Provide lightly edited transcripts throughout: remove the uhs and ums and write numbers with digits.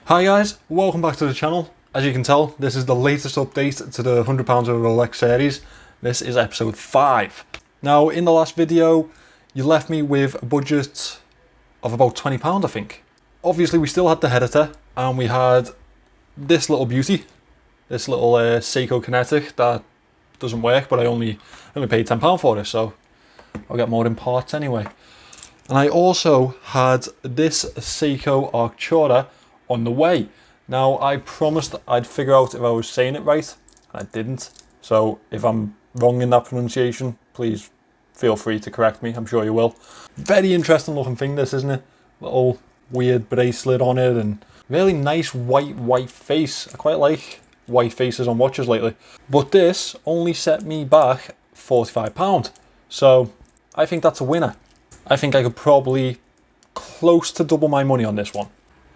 Hi guys, welcome back to the channel. As you can tell, this is the latest update to the £100 of Rolex series. This is episode 5. Now, in the last video, you left me with a budget of about £20, I think. Obviously, we still had the editor, and we had this little beauty, this little Seiko Kinetic that doesn't work, but I only paid £10 for it, so I'll get more in parts anyway. And I also had this Seiko Arctura on the way. Now, I promised I'd figure out if I was saying it right, and I didn't. So if I'm wrong in that pronunciation, please feel free to correct me. I'm sure you will. Very interesting looking thing, this, isn't it? Little weird bracelet on it, and really nice white face. I quite like white faces on watches lately. But this only set me back £45. So I think that's a winner. I think I could probably close to double my money on this one.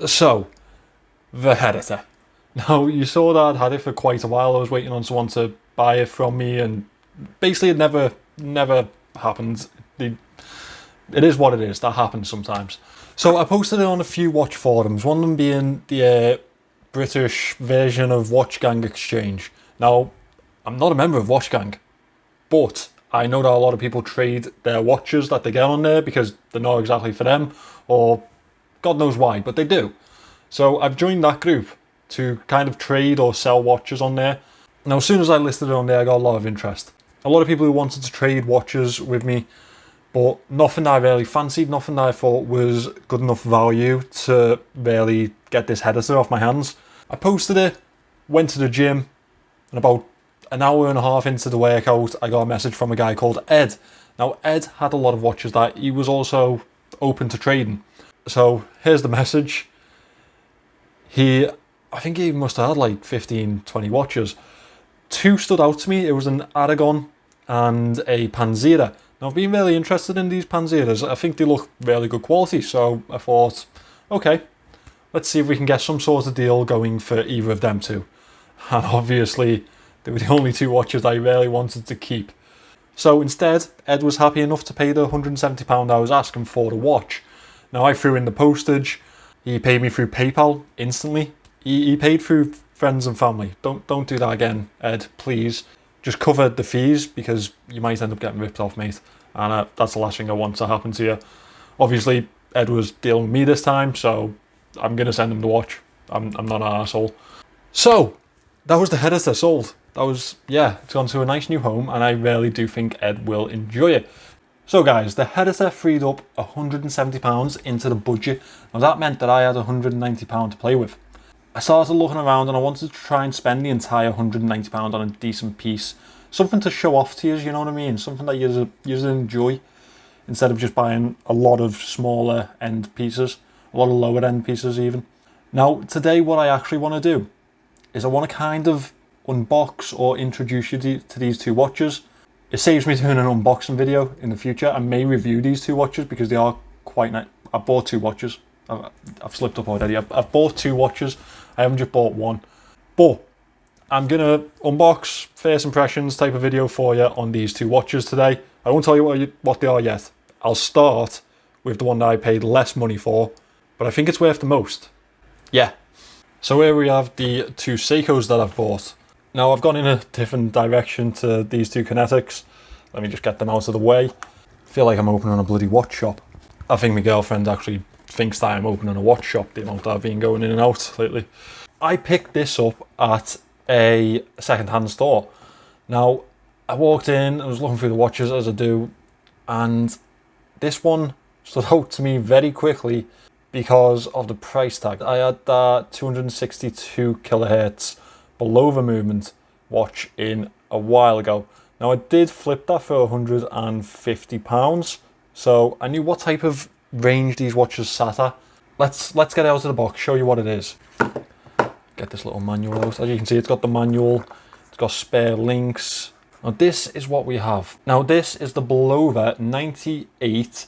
So, the editor. Now, you saw that I'd had it for quite a while. I was waiting on someone to buy it from me, and basically it never happened. It is what it is. That happens sometimes. So I posted it on a few watch forums, one of them being the British version of Watch Gang Exchange. Now, I'm not a member of Watch Gang, but I know that a lot of people trade their watches that they get on there because they're not exactly for them, or God knows why, but they do. So I've joined that group to kind of trade or sell watches on there. Now, as soon as I listed it on there, I got a lot of interest. A lot of people who wanted to trade watches with me, but nothing that I really fancied, nothing that I thought was good enough value to really get this editor off my hands. I posted it, went to the gym, and about an hour and a half into the workout, I got a message from a guy called Ed. Now, Ed had a lot of watches that he was also open to trading. So here's the message. I think he must have had like 15, 20 watches. Two stood out to me. It was an Aragon and a Panzira. Now, I've been really interested in these Panziras. I think they look really good quality. So I thought, okay, let's see if we can get some sort of deal going for either of them two. And obviously, they were the only two watches I really wanted to keep. So instead, Ed was happy enough to pay the £170 I was asking for the watch. Now, I threw in the postage. He paid me through PayPal instantly. He paid through friends and family. Don't do that again, Ed, please. Just cover the fees, because you might end up getting ripped off, mate. And that's the last thing I want to happen to you. Obviously, Ed was dealing with me this time, so I'm going to send him the watch. I'm not an arsehole. So, that was the editor sold. That was, yeah, it's gone to a nice new home, and I really do think Ed will enjoy it. So guys, the editor freed up £170 into the budget. Now that meant that I had £190 to play with. I started looking around and I wanted to try and spend the entire £190 on a decent piece. Something to show off to you, you know what I mean? Something that you enjoy, instead of just buying a lot of smaller end pieces, a lot of lower end pieces even. Now today what I actually want to do is I want to kind of unbox or introduce you to these two watches. It saves me doing an unboxing video in the future. I may review these two watches because they are quite nice. I bought two watches. I've slipped up already. I've bought two watches. I haven't just bought one. But I'm going to unbox first impressions type of video for you on these two watches today. I won't tell you what they are yet. I'll start with the one that I paid less money for, but I think it's worth the most. Yeah. So here we have the two Seikos that I've bought. Now, I've gone in a different direction to these two Kinetics. Let me just get them out of the way. I feel like I'm opening a bloody watch shop. I think my girlfriend actually thinks that I'm opening a watch shop, the amount that I've been going in and out lately. I picked this up at a second-hand store. Now, I walked in, I was looking through the watches as I do, and this one stood out to me very quickly because of the price tag. I had that 262 kilohertz below the movement watch in a while ago. Now I did flip that for £150, so I knew what type of range these watches sat at. Let's get it out of the box, show you what it is. Get this little manual out. As you can see, it's got the manual, it's got spare links. Now this is what we have. Now this is the Bulova 98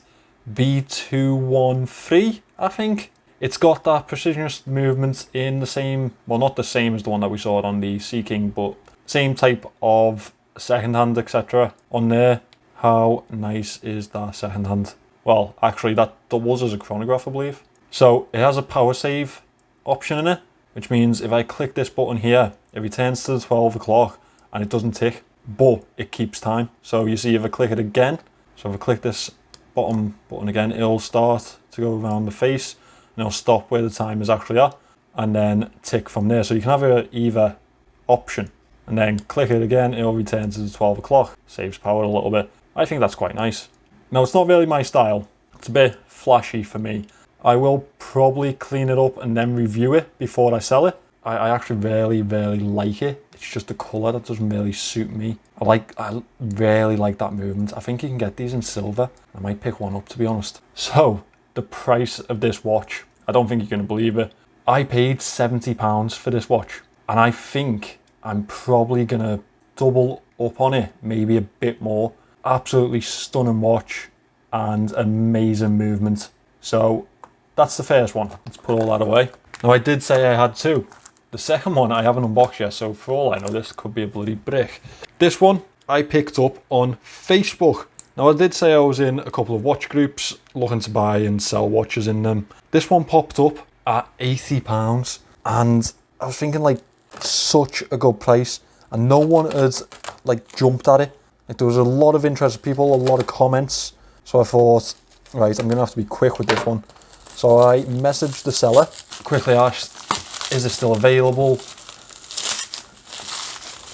B213, I think. It's got that precisionist movement in the same, well, not the same as the one that we saw on the Sea King, but same type of second hand, etc. on there. How nice is that second hand? Well, actually that was as a chronograph, I believe. So it has a power save option in it, which means if I click this button here, it returns to the 12 o'clock and it doesn't tick, but it keeps time. So you see if I click it again, so if I click this bottom button again, it'll start to go around the face and it'll stop where the time is actually at and then tick from there. So you can have a either option and then click it again, it'll return to the 12 o'clock, saves power a little bit. I think that's quite nice. Now it's not really my style, it's a bit flashy for me. I will probably clean it up and then review it before I sell it. I actually really like it. It's just the colour that doesn't really suit me. I really like that movement. I think you can get these in silver. I might pick one up, to be honest. So the price of this watch, I don't think you're going to believe it. I paid £70 for this watch and I think I'm probably going to double up on it, maybe a bit more. Absolutely stunning watch and amazing movement. So that's the first one. Let's put all that away. Now I did say I had two. The second one I haven't unboxed yet, so for all I know this could be a bloody brick. This one I picked up on Facebook. Now I did say I was in a couple of watch groups looking to buy and sell watches in them. This one popped up at £80 and I was thinking like such a good price and no one had like jumped at it. Like, there was a lot of interested people, a lot of comments. So I thought, right, I'm gonna have to be quick with this one. So I messaged the seller, quickly asked, is it still available?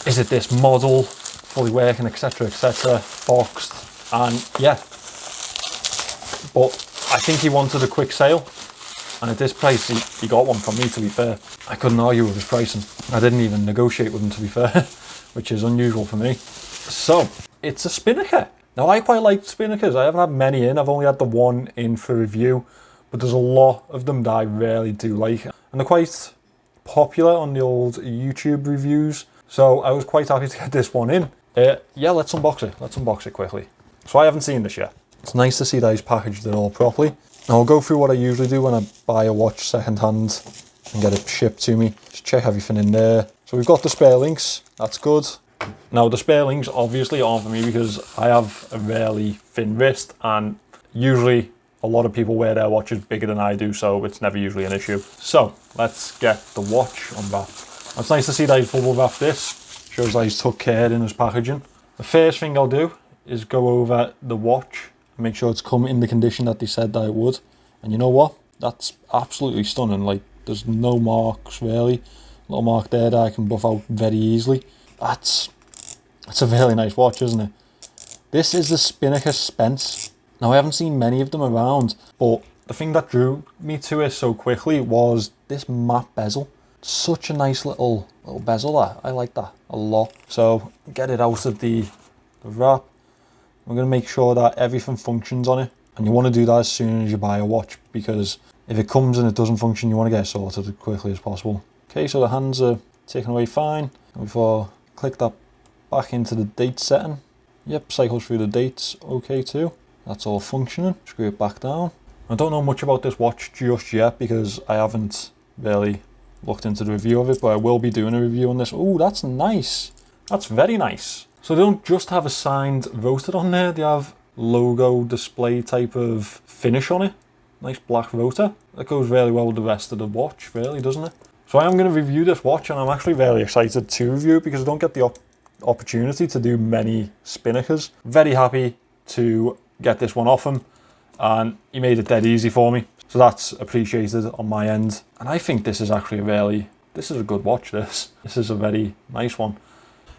Is it this model, fully working, etc, etc, boxed, and yeah. But I think he wanted a quick sale, and at this price he got one from me, to be fair. I couldn't argue with his pricing. I didn't even negotiate with him, to be fair, which is unusual for me. So, it's a Spinnaker. Now I quite like Spinnakers, I haven't had many in, I've only had the one in for review, but there's a lot of them that I really do like, and they're quite popular on the old YouTube reviews, so I was quite happy to get this one in. Yeah, let's unbox it quickly. So I haven't seen this yet. It's nice to see that he's packaged it all properly. Now I'll go through what I usually do when I buy a watch second hand and get it shipped to me. Just check everything in there. So we've got the spare links, that's good. Now the spare links obviously aren't for me because I have a really thin wrist and usually a lot of people wear their watches bigger than I do, so it's never usually an issue. So let's get the watch unwrapped. It's nice to see that he's bubble wrapped this. Shows that he's took care in his packaging. The first thing I'll do is go over the watch and make sure it's come in the condition that they said that it would. And you know what? That's absolutely stunning. Like, there's no marks really. Little mark there that I can buff out very easily. That's a really nice watch, isn't it? This is the Spinnaker Spence. Now I haven't seen many of them around, but the thing that drew me to it so quickly was this matte bezel. Such a nice little bezel that. I like that a lot. So get it out of the wrap. I'm going to make sure that everything functions on it. And you want to do that as soon as you buy a watch, because if it comes and it doesn't function, you want to get it sorted as quickly as possible. Okay, so the hands are taken away fine. And before I click that back into the date setting. Yep, cycle through the dates okay too. That's all functioning. Screw it back down. I don't know much about this watch just yet because I haven't really looked into the review of it, but I will be doing a review on this. Oh, that's nice. That's very nice. So they don't just have a signed rotor on there, they have logo display type of finish on it. Nice black rotor. That goes really well with the rest of the watch, really, doesn't it? So I am going to review this watch and I'm actually very excited to review it because I don't get the opportunity to do many Spinnakers. Very happy to get this one off him and he made it dead easy for me, so that's appreciated on my end. And I think this is actually this is a good watch. This is a very nice one.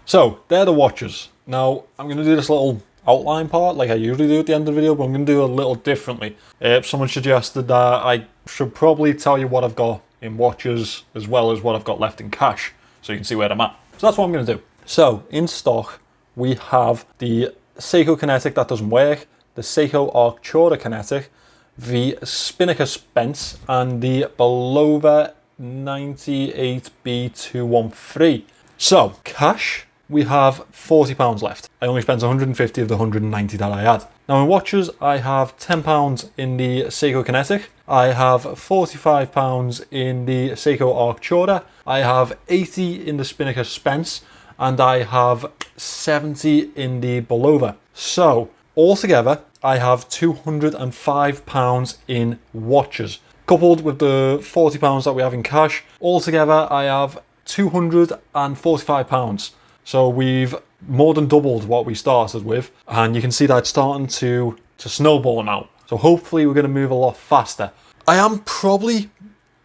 So they're the watches. Now I'm going to do this little outline part like I usually do at the end of the video, but I'm going to do it a little differently. Someone suggested that I should probably tell you what I've got in watches as well as what I've got left in cash, so you can see where I'm at. So that's what I'm going to do. So in stock we have the Seiko Kinetic that doesn't work, the Seiko Arctura Kinetic, the Spinnaker Spence, and the Belova 98B213. So cash, we have £40 left. I only spent 150 of the 190 that I had. Now in watches, I have £10 in the Seiko Kinetic, I have £45 in the Seiko Arctura, I have 80 in the Spinnaker Spence, and I have 70 in the Belova. So altogether, I have £205 in watches. coupled with the £40 that we have in cash. Altogether, I have £245. So we've more than doubled what we started with, and you can see that it's starting to snowball now. So hopefully we're going to move a lot faster. I am probably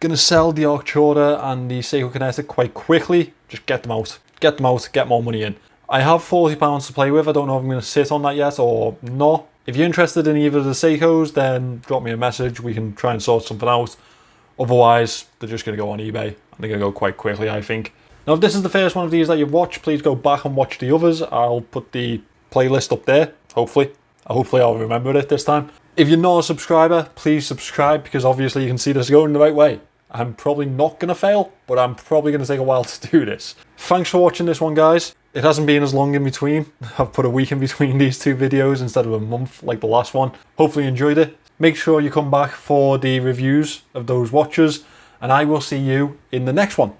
going to sell the Arctura and the Seiko Kinetic quite quickly. Just get them out, get more money in. I have £40 to play with. I don't know if I'm going to sit on that yet or not. If you're interested in either of the Seikos, then drop me a message. We can try and sort something out. Otherwise, they're just going to go on eBay, and they're going to go quite quickly, I think. Now, if this is the first one of these that you've watched, please go back and watch the others. I'll put the playlist up there, hopefully. Hopefully I'll remember it this time. If you're not a subscriber, please subscribe, because obviously you can see this going the right way. I'm probably not going to fail, but I'm probably going to take a while to do this. Thanks for watching this one, guys. It hasn't been as long in between. I've put a week in between these two videos instead of a month like the last one. Hopefully you enjoyed it. Make sure you come back for the reviews of those watches, and I will see you in the next one.